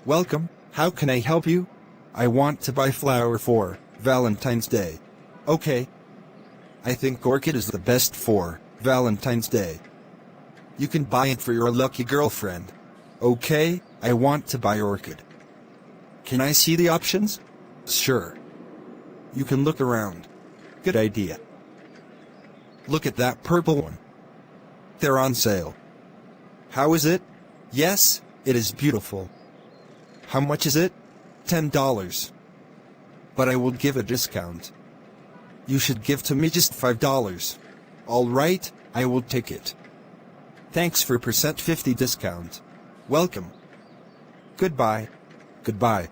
Welcome, how can I help you? I want to buy flower for Valentine's Day. Okay. I think orchid is the best for Valentine's Day. You can buy it for your lucky girlfriend. Okay, I want to buy orchid. Can I see the options? Sure. You can look around. Good idea. Look at that purple one. They're on sale. How is it? Yes, it is beautiful. How much is it? $10. But I will give a discount. You should give to me just $5. All right, I will take it. Thanks for %50 discount. Welcome. Goodbye. Goodbye.